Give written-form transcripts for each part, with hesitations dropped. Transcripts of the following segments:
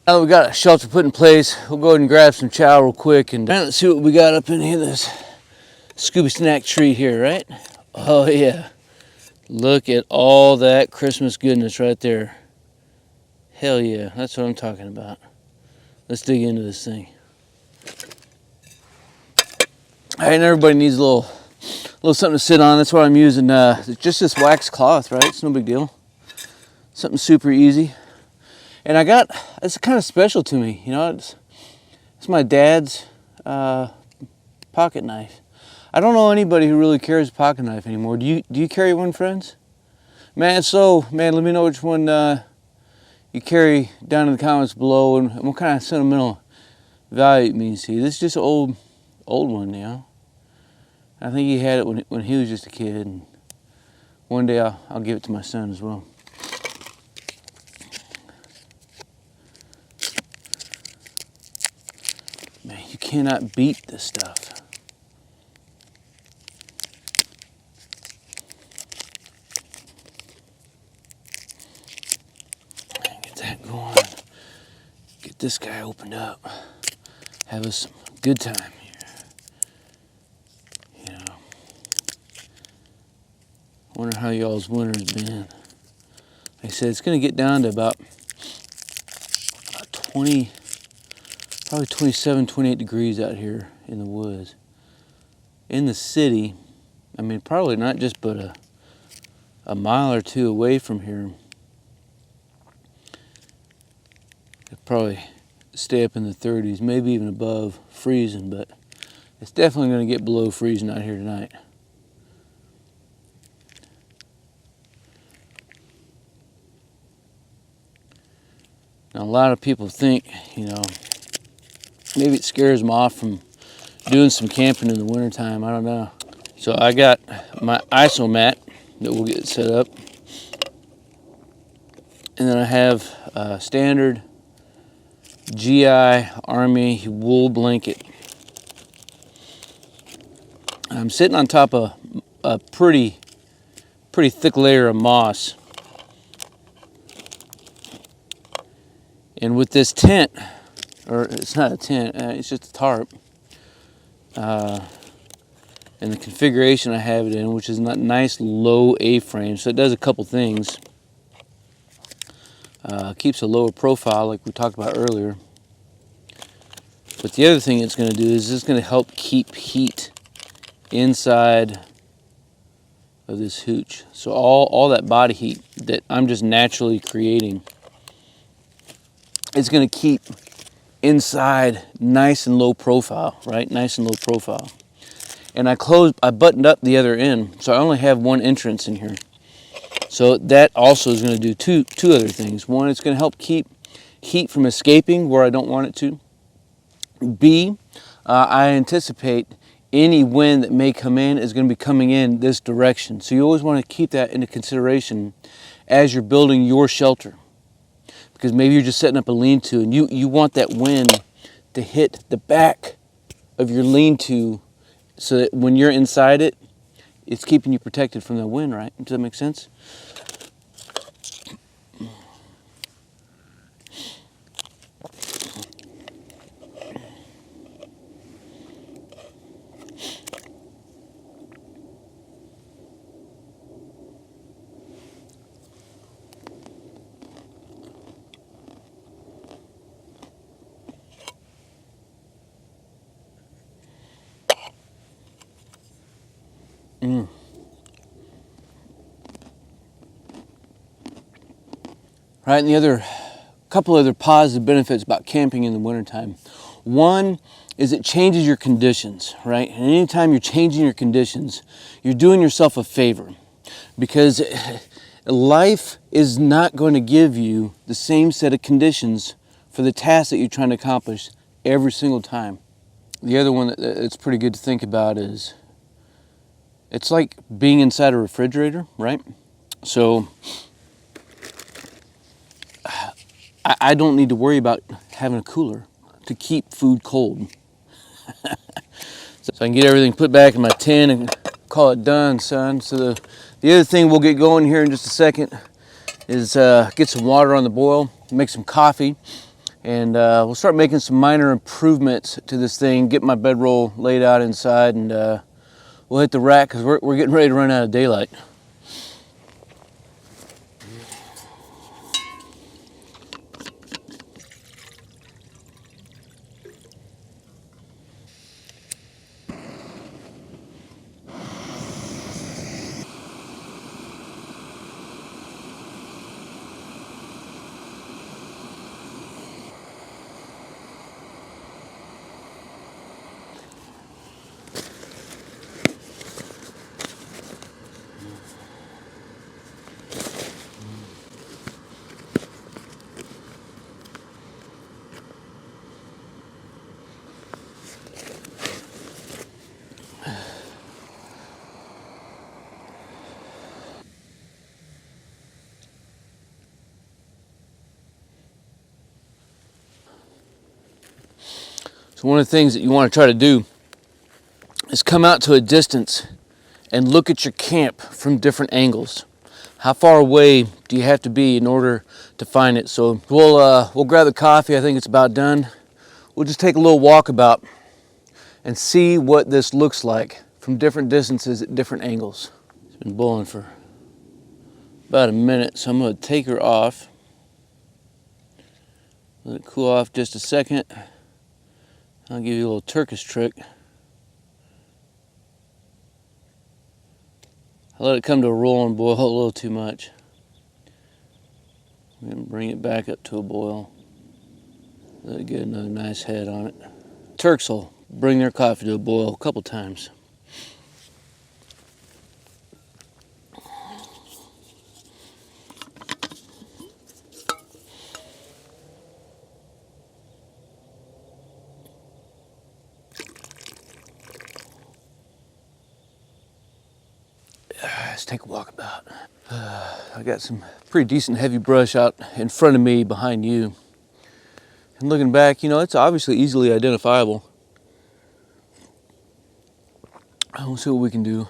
Now that we got a shelter put in place, we'll go ahead and grab some chow real quick and let's see what we got up in here. This Scooby Snack tree here, right? Oh yeah. Look at all that Christmas goodness right there. Hell yeah, that's what I'm talking about. Let's dig into this thing. All right, and everybody needs a little something to sit on. That's what I'm using. Just this wax cloth, right? It's no big deal. Something super easy. And it's kind of special to me, you know. It's my dad's pocket knife. I don't know anybody who really carries a pocket knife anymore. Do you carry one, friends? Man, let me know which one you carry down in the comments below, and what kind of sentimental value it means to you. This is just an old one, you know. I think he had it when he was just a kid, and one day I'll give it to my son as well. Man, you cannot beat this stuff. Man, get that going. Get this guy opened up. Have us some good time here. You know. Wonder how y'all's winter's been. Like I said, it's gonna get down to about 20. Probably 27, 28 degrees out here in the woods. In the city, I mean, probably not just but a mile or two away from here, it'd probably stay up in the 30s, maybe even above freezing, but it's definitely going to get below freezing out here tonight. Now, a lot of people think, you know, maybe it scares them off from doing some camping in the wintertime. I don't know. So I got my ISO mat that we'll get set up. And then I have a standard GI Army wool blanket. I'm sitting on top of a pretty thick layer of moss. And with this tent, or it's not a tent, it's just a tarp. And the configuration I have it in, which is a nice low A-frame, so it does a couple things. Keeps a lower profile like we talked about earlier. But the other thing it's going to do is it's going to help keep heat inside of this hooch. So all that body heat that I'm just naturally creating, it's going to keep inside nice and low profile, right? Nice and low profile. And I buttoned up the other end, so I only have one entrance in here. So that also is going to do two other things. One, it's going to help keep heat from escaping where I don't want it to. B, I anticipate any wind that may come in is going to be coming in this direction. So you always want to keep that into consideration as you're building your shelter. Because maybe you're just setting up a lean-to and you want that wind to hit the back of your lean-to so that when you're inside it, it's keeping you protected from the wind, right? Does that make sense? Right, and the couple other positive benefits about camping in the wintertime. One is it changes your conditions, right? And anytime you're changing your conditions, you're doing yourself a favor, because life is not going to give you the same set of conditions for the task that you're trying to accomplish every single time. The other one that's pretty good to think about is it's like being inside a refrigerator, right? So I don't need to worry about having a cooler to keep food cold. So I can get everything put back in my tin and call it done, son. So the other thing we'll get going here in just a second is get some water on the boil, make some coffee. And we'll start making some minor improvements to this thing, get my bedroll laid out inside, and we'll hit the rack because we're getting ready to run out of daylight. So one of the things that you want to try to do is come out to a distance and look at your camp from different angles. How far away do you have to be in order to find it? So we'll grab the coffee. I think it's about done. We'll just take a little walkabout and see what this looks like from different distances at different angles. It's been boiling for about a minute, so I'm going to take her off. Let it cool off just a second. I'll give you a little Turkish trick. I let it come to a rolling boil a little too much. And bring it back up to a boil. Let it get another nice head on it. Turks will bring their coffee to a boil a couple times. Let's take a walk about. I got some pretty decent heavy brush out in front of me behind you. And looking back, you know, it's obviously easily identifiable. We'll see what we can do.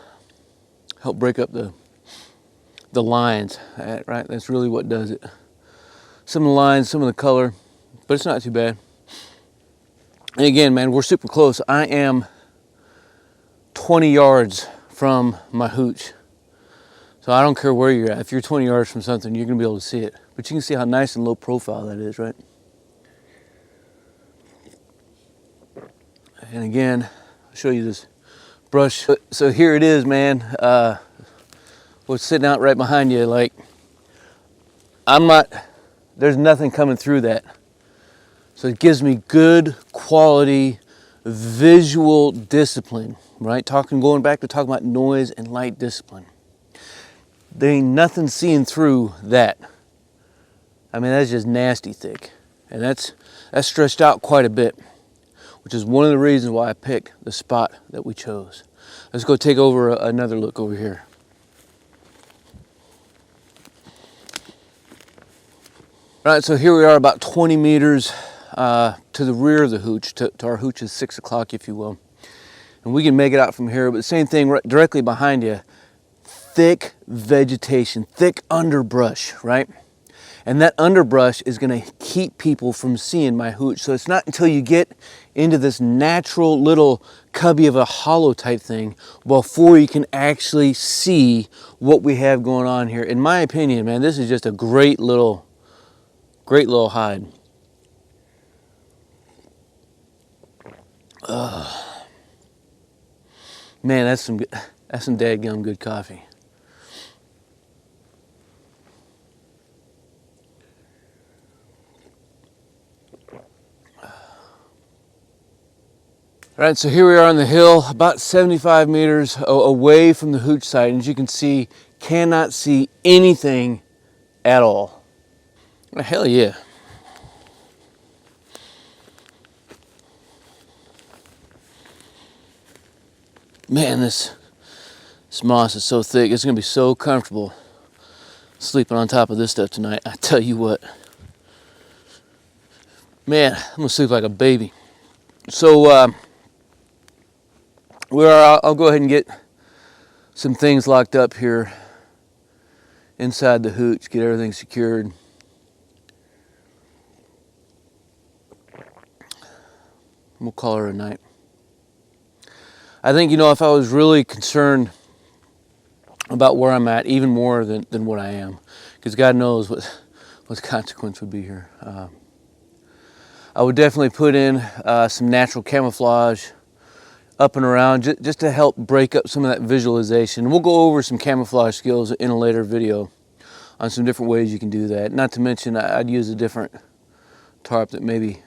Help break up the lines, right? That's really what does it. Some of the lines, some of the color, but it's not too bad. And again, man, we're super close. I am 20 yards from my hooch. So I don't care where you're at. If you're 20 yards from something, you're going to be able to see it. But you can see how nice and low profile that is, right? And again, I'll show you this brush. So here it is, man. What's sitting out right behind you, like, there's nothing coming through that. So it gives me good quality visual discipline, right? Going back to talking about noise and light discipline. There ain't nothing seeing through that. I mean, that's just nasty thick. And that's stretched out quite a bit, which is one of the reasons why I picked the spot that we chose. Let's go take over another look over here. All right, so here we are about 20 meters to the rear of the hooch, to our hooch's 6 o'clock, if you will. And we can make it out from here, but the same thing right directly behind you. Thick vegetation, thick underbrush, right? And that underbrush is going to keep people from seeing my hooch. So it's not until you get into this natural little cubby of a hollow type thing before you can actually see what we have going on here. In my opinion, man, this is just a great little hide. Man, that's some dadgum good coffee. All right, so here we are on the hill, about 75 meters away from the hooch site. And as you can see, cannot see anything at all. Well, hell yeah. Man, this moss is so thick. It's gonna be so comfortable sleeping on top of this stuff tonight. I tell you what. Man, I'm gonna sleep like a baby. So, I'll go ahead and get some things locked up here inside the hooch, get everything secured. We'll call her a night. I think, if I was really concerned about where I'm at, even more than what I am, because God knows what the consequence would be here. I would definitely put in some natural camouflage up and around just to help break up some of that visualization. We'll go over some camouflage skills in a later video on some different ways you can do that. Not to mention I'd use a different tarp that maybe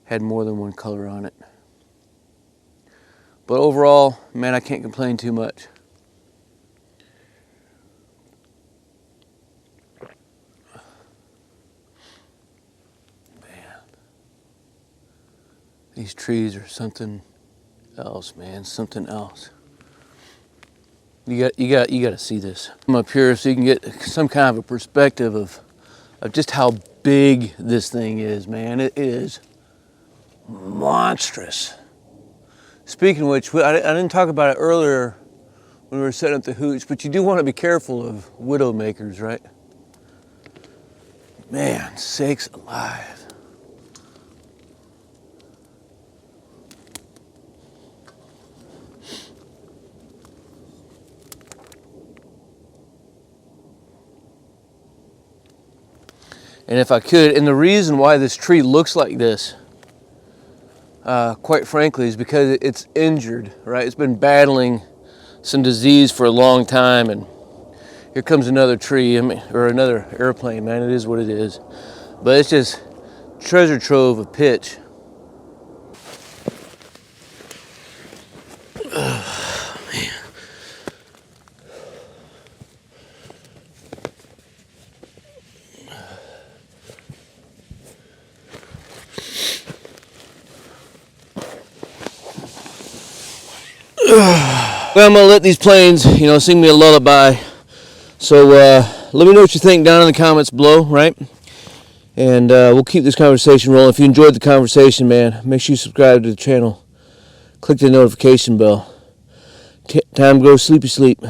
had more than one color on it. But overall, man, I can't complain too much. Man, these trees are something else, man, something else. You got to see this. I'm up here so you can get some kind of a perspective of just how big this thing is, man. It is monstrous. Speaking of which, I didn't talk about it earlier when we were setting up the hooch, but you do want to be careful of widow makers, right? Man, sakes alive. And if I could, and the reason why this tree looks like this, quite frankly, is because it's injured, right? It's been battling some disease for a long time, and here comes another tree, or another airplane, man. It is what it is. But it's just treasure trove of pitch. Oh, man. Well, I'm gonna let these planes, sing me a lullaby. So let me know what you think down in the comments below, right? And we'll keep this conversation rolling. If you enjoyed the conversation, man, make sure you subscribe to the channel. Click the notification bell. Time to go sleepy sleep.